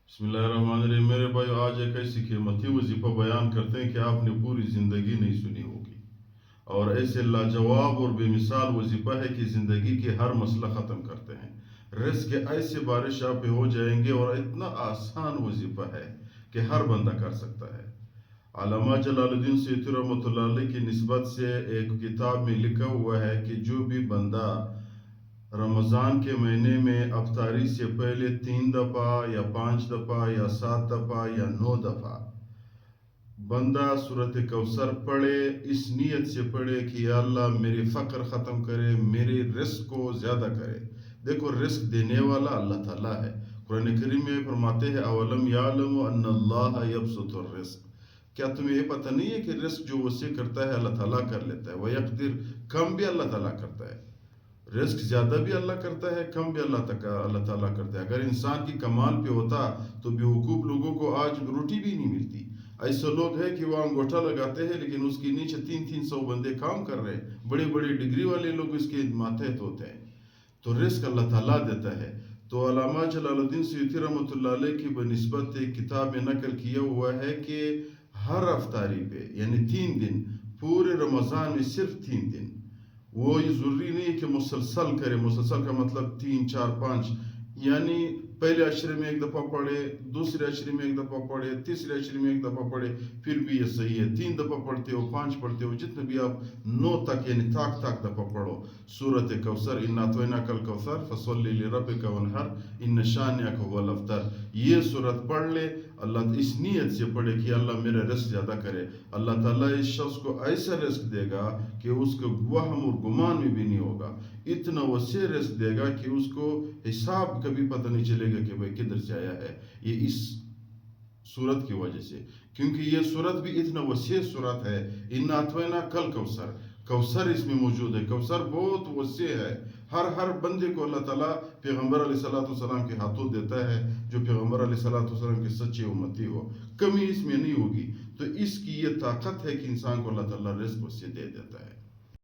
بسم اللہ الرحمن الرحیم۔ میرے بھائی، آج ایک ایسی قیمتی وظیفہ بیان کرتے ہیں کہ آپ نے پوری زندگی نہیں سنی ہوگی، اور ایسے لاجواب اور بے مثال وظیفہ ہے کہ زندگی کے ہر مسئلہ ختم کرتے ہیں۔ رزق کے ایسے بارش آپ پہ ہو جائیں گے، اور اتنا آسان وظیفہ ہے کہ ہر بندہ کر سکتا ہے۔ علامہ جلال الدین سیوطی رحمۃ اللہ علیہ کی نسبت سے ایک کتاب میں لکھا ہوا ہے کہ جو بھی بندہ رمضان کے مہینے میں افطاری سے پہلے 3 دفعہ یا 5 دفعہ یا 7 دفعہ یا 9 دفعہ بندہ سورۃ کوثر پڑھے، اس نیت سے پڑھے کہ یا اللہ میری فقر ختم کرے، میرے رزق کو زیادہ کرے۔ دیکھو، رزق دینے والا اللہ تعالیٰ ہے۔ قرآن کریم میں فرماتے ہیں اولم یعلم ان اللہ یبسط الرزق۔ کیا تمہیں یہ پتہ نہیں ہے کہ رزق جو وسیع کرتا ہے اللہ تعالیٰ کر لیتا ہے، ویقدر، کم بھی اللہ تعالیٰ کرتا ہے۔ رزق زیادہ بھی اللہ کرتا ہے، کم بھی اللہ تعالیٰ کرتا ہے۔ اگر انسان کی کمال پہ ہوتا تو بے وقوف لوگوں کو آج روٹی بھی نہیں ملتی۔ ایسے لوگ ہیں کہ وہ انگوٹھا لگاتے ہیں لیکن اس کے نیچے 300 بندے کام کر رہے ہیں، بڑے بڑے ڈگری والے لوگ اس کے ماتحت ہوتے ہیں۔ تو رزق اللہ تعالیٰ دیتا ہے۔ تو علامہ جلال الدین سیوطی رحمۃ اللہ علیہ کی بنسبت ایک کتاب میں نقل کیا ہوا ہے کہ ہر افطاری پہ، یعنی 3 دن، پورے رمضان میں صرف 3 دن، وہ یہ ضروری نہیں کہ مسلسل کرے۔ مسلسل کا مطلب 3 4 5، یعنی پہلے عشرے میں 1 دفعہ پڑھے، دوسرے عشرے میں 1 دفعہ پڑھے، تیسرے عشرے میں 1 دفعہ پڑھے، پھر بھی یہ صحیح ہے۔ 3 دفعہ پڑھتے ہو، 5 پڑھتے ہو، جتنے بھی آپ 9 تک، یعنی تاک دفعہ پڑھو سورۃ کوثر۔ انا اعطیناک الکوثر فصلی لربک وانحر ان شانئک هو الابتر۔ یہ سورت پڑھ لے، اللہ اس نیت سے پڑھے کہ اللہ میرا رزق زیادہ کرے۔ اللہ تعالیٰ اس شخص کو ایسا رزق دے گا کہ اس کو وہم اور گمان میں بھی نہیں ہوگا۔ اتنا وسیع رزق دے گا کہ اس کو حساب کبھی پتہ نہیں چلے گا کہ بھائی کدھر سے آیا ہے۔ یہ اس صورت کی وجہ سے، کیونکہ یہ صورت بھی اتنا وسیع صورت ہے۔ انا اعطیناک الکوثر، کوثر اس میں موجود ہے۔ کوثر بہت وسیع ہے، ہر بندے کو اللہ تعالیٰ پیغمبر علیہ السلام کے ہاتھوں دیتا ہے، جو پیغمبر علیہ السلام کے سچے امتی ہو۔ کمی اس میں نہیں ہوگی۔ تو اس کی یہ طاقت ہے کہ انسان کو اللہ تعالیٰ رزق وسیع دے دیتا ہے۔